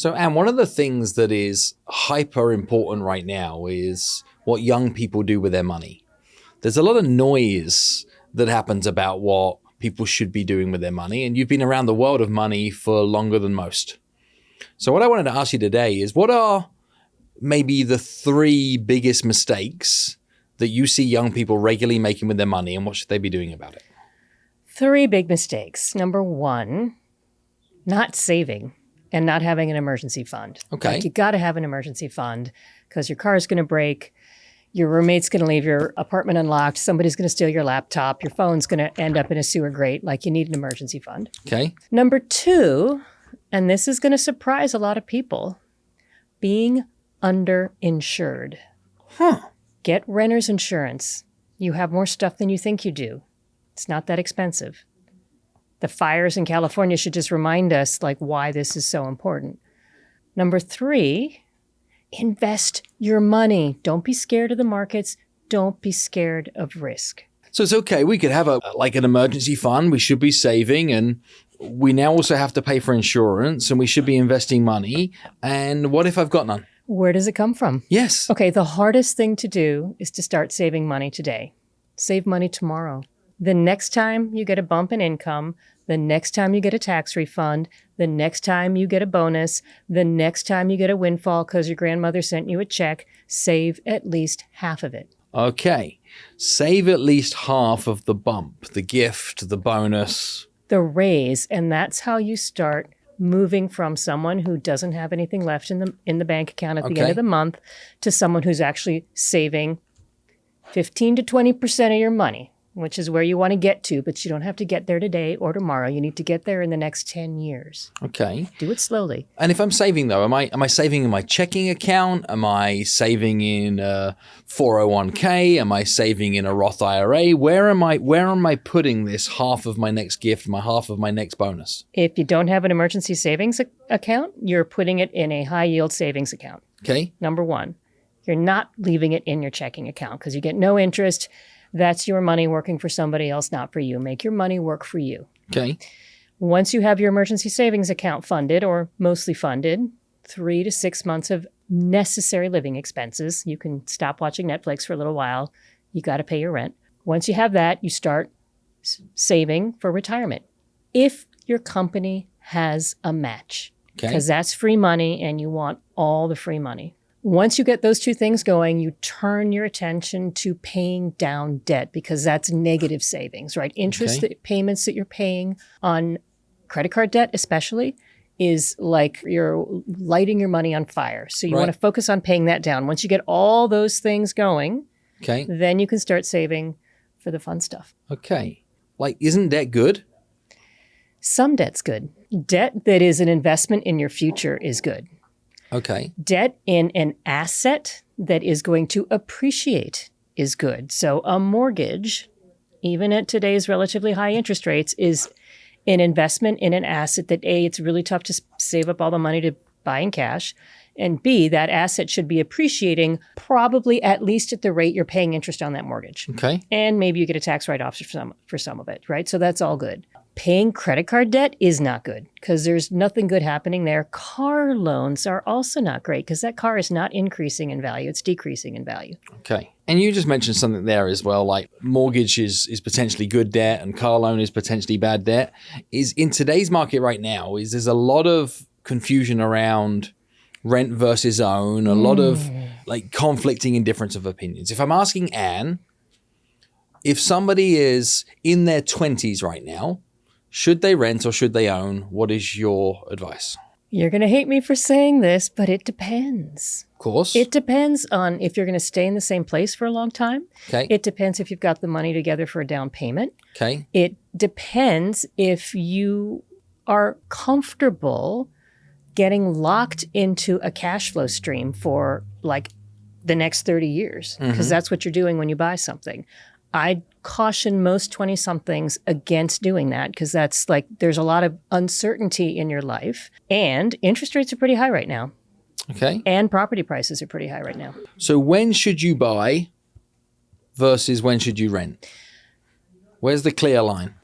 So, Anne, one of the things that is hyper important right now is what young people do with their money. There's a lot of noise that happens about what people should be doing with their money, and you've been around the world of money for longer than most. So what I wanted to ask you today is, what are maybe the 3 biggest mistakes that you see young people regularly making with their money, and what should they be doing about it? 3 big mistakes. Number 1, not saving and not having an emergency fund. Okay. Like, you got to have an emergency fund because your car is going to break, your roommate's going to leave your apartment unlocked, somebody's going to steal your laptop, your phone's going to end up in a sewer grate. Like, you need an emergency fund. Okay. Number 2, and this is going to surprise a lot of people, being underinsured. Get renter's insurance. You have more stuff than you think you do. It's not that expensive. The fires in California should just remind us like why this is so important. Number 3, invest your money. Don't be scared of the markets. Don't be scared of risk. So it's okay. We could have an emergency fund. We should be saving, and we now also have to pay for insurance, and we should be investing money. And what if I've got none? Where does it come from? Yes. Okay, the hardest thing to do is to start saving money today. Save money tomorrow. The next time you get a bump in income, the next time you get a tax refund, the next time you get a bonus, the next time you get a windfall because your grandmother sent you a check, save at least half of it. Okay. Save at least half of the bump, the gift, the bonus. The raise, and that's how you start moving from someone who doesn't have anything left in the bank account at the end of the month to someone who's actually saving 15 to 20% of your money, which is where you want to get to, but you don't have to get there today or tomorrow. You need to get there in the next 10 years. Okay. Do it slowly. And if I'm saving, though, am I saving in my checking account? Am I saving in a 401k? Am I saving in a Roth IRA? Where am I putting this half of my next gift, half of my next bonus? If you don't have an emergency savings account, you're putting it in a high yield savings account. Okay. Number 1, you're not leaving it in your checking account because you get no interest. That's your money working for somebody else, not for you. Make your money work for you. Okay. Once you have your emergency savings account funded or mostly funded, 3 to 6 months of necessary living expenses. You can stop watching Netflix for a little while. You got to pay your rent. Once you have that, you start saving for retirement. If your company has a match, because that's free money and you want all the free money. Once you get those 2 things going, you turn your attention to paying down debt because that's negative savings, right? Interest payments that you're paying on credit card debt especially is like you're lighting your money on fire. So you want to focus on paying that down. Once you get all those things going, then you can start saving for the fun stuff. Okay. Like, isn't debt good? Some debt's good. Debt that is an investment in your future is good. Okay. Debt in an asset that is going to appreciate is good. So a mortgage, even at today's relatively high interest rates, is an investment in an asset that A, it's really tough to save up all the money to buy in cash, and B, that asset should be appreciating probably at least at the rate you're paying interest on that mortgage. Okay. And maybe you get a tax write-off for some of it, right? So that's all good. Paying credit card debt is not good because there's nothing good happening there. Car loans are also not great because that car is not increasing in value. It's decreasing in value. Okay. And you just mentioned something there as well, like mortgage is potentially good debt and car loan is potentially bad debt. Is in today's market right now, there's a lot of confusion around rent versus own, a lot of like conflicting and difference of opinions. If I'm asking Anne, if somebody is in their 20s right now, should they rent or should they own? What is your advice? You're going to hate me for saying this, but it depends. Of course. It depends on if you're going to stay in the same place for a long time. Okay. It depends if you've got the money together for a down payment. Okay. It depends if you are comfortable getting locked into a cash flow stream for like the next 30 years, because that's what you're doing when you buy something. I'd caution most 20-somethings against doing that because that's like there's a lot of uncertainty in your life and interest rates are pretty high right now. Okay. And property prices are pretty high right now. So when should you buy versus when should you rent? Where's the clear line?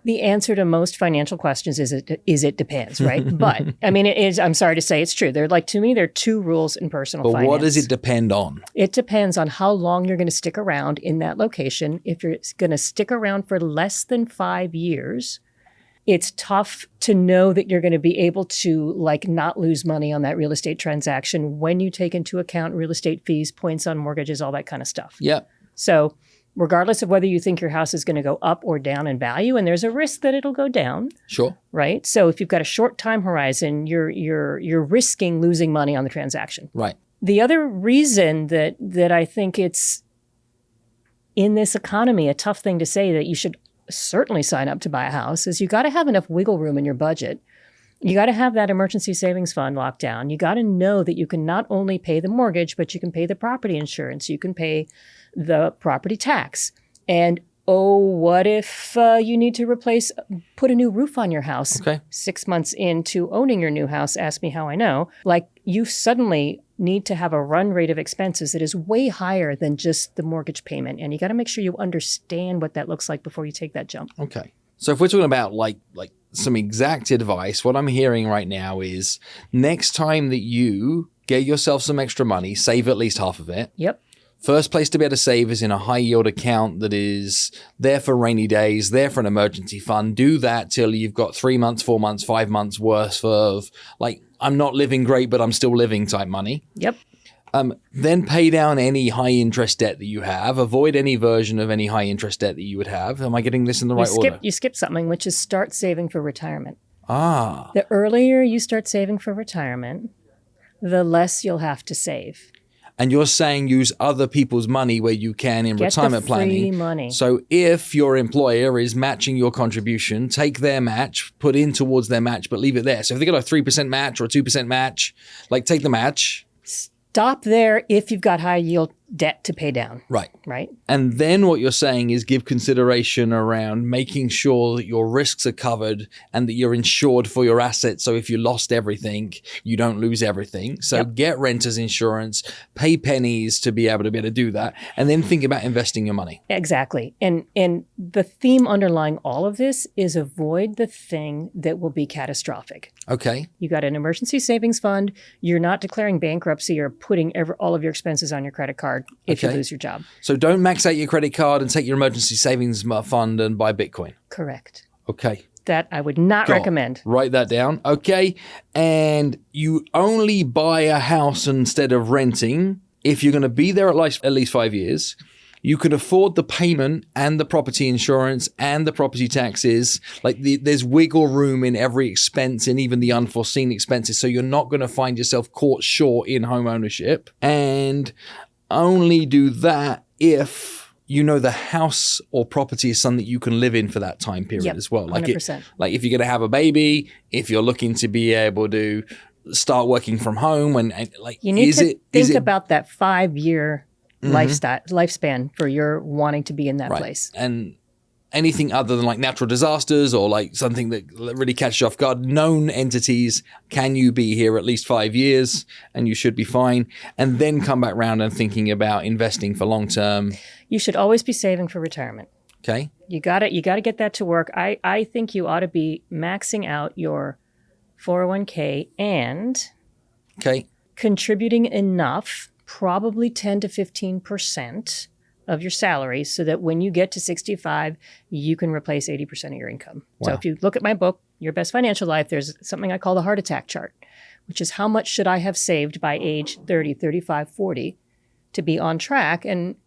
The answer to most financial questions is it depends, right? But I mean, it is, I'm sorry to say it's true. To me, there are two rules in personal But finance. what does it depend on? It depends on how long you're going to stick around in that location. If you're going to stick around for less than 5 years, it's tough to know that you're going to be able to not lose money on that real estate transaction when you take into account real estate fees, points on mortgages, all that kind of stuff. Yeah. So regardless of whether you think your house is going to go up or down in value, and there's a risk that it'll go down. Sure. Right? So if you've got a short time horizon, you're risking losing money on the transaction. Right. The other reason that I think it's in this economy a tough thing to say that you should certainly sign up to buy a house is you got to have enough wiggle room in your budget. You got to have that emergency savings fund locked down. You got to know that you can not only pay the mortgage, but you can pay the property insurance. You can pay the property tax. And what if you need to put a new roof on your house? Okay. 6 months into owning your new house, ask me how I know. You suddenly need to have a run rate of expenses that is way higher than just the mortgage payment. And you got to make sure you understand what that looks like before you take that jump. Okay. So if we're talking about like some exact advice, what I'm hearing right now is next time that you get yourself some extra money, save at least half of it. Yep. First place to be able to save is in a high yield account that is there for rainy days, there for an emergency fund. Do that till you've got 3 months, 4 months, 5 months worth of I'm not living great, but I'm still living type money. Yep. Then pay down any high interest debt that you have. Avoid any version of any high interest debt that you would have. Am I getting this in the right order? You skip something, which is start saving for retirement. Ah. The earlier you start saving for retirement, the less you'll have to save. And you're saying use other people's money where you can in retirement planning. Get the free money. So if your employer is matching your contribution, take their match, put in towards their match, but leave it there. So if they got a 3% match or a 2% match, take the match. Stop there if you've got high yield debt to pay down. Right. Right. And then what you're saying is give consideration around making sure that your risks are covered and that you're insured for your assets. So if you lost everything, you don't lose everything. So Get renter's insurance, pay pennies to be able to do that, and then think about investing your money. Exactly. And the theme underlying all of this is avoid the thing that will be catastrophic. Okay. You got an emergency savings fund. You're not declaring bankruptcy or putting all of your expenses on your credit card if you lose your job. So don't max out your credit card and take your emergency savings fund and buy Bitcoin. Correct. Okay. That I would not recommend. Write that down. Okay. And you only buy a house instead of renting if you're going to be there at least 5 years. You can afford the payment and the property insurance and the property taxes. There's wiggle room in every expense and even the unforeseen expenses. So you're not going to find yourself caught short in home ownership. And only do that if you know the house or property is something that you can live in for that time period as well. 100%. If you're going to have a baby, if you're looking to be able to start working from home, you need to think about that 5-year lifespan for your wanting to be in that place. And anything other than natural disasters or something that really catches you off guard, known entities, can you be here at least 5 years and you should be fine, and then come back around and thinking about investing for long term. You should always be saving for retirement. Okay. You got to get that to work. I think you ought to be maxing out your 401k and contributing enough, probably 10 to 15% of your salary, so that when you get to 65, you can replace 80% of your income. Wow. So if you look at my book, Your Best Financial Life, there's something I call the heart attack chart, which is how much should I have saved by age 30, 35, 40 to be on track. And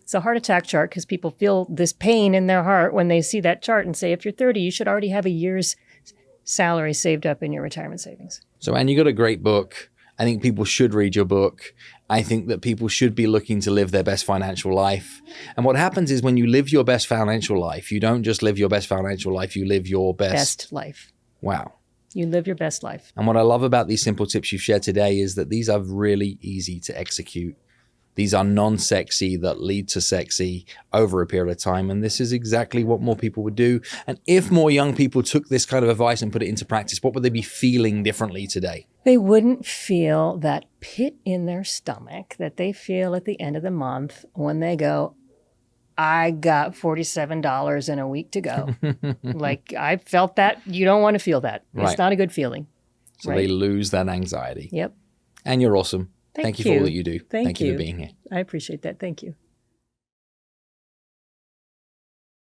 it's a heart attack chart because people feel this pain in their heart when they see that chart and say, if you're 30, you should already have a year's salary saved up in your retirement savings. So, Anne, you got a great book. I think people should read your book. I think that people should be looking to live their best financial life. And what happens is when you live your best financial life, you don't just live your best financial life, you live your best life. Wow. You live your best life. And what I love about these simple tips you've shared today is that these are really easy to execute. These are non-sexy that lead to sexy over a period of time. And this is exactly what more people would do. And if more young people took this kind of advice and put it into practice, what would they be feeling differently today? They wouldn't feel that pit in their stomach that they feel at the end of the month when they go, I got $47 in a week to go. Like, I felt that. You don't want to feel that. Right. It's not a good feeling. So Right. they lose that anxiety. Yep. And you're awesome. Thank you for all you. that you do. Thank you you. for being here. I appreciate that. Thank you.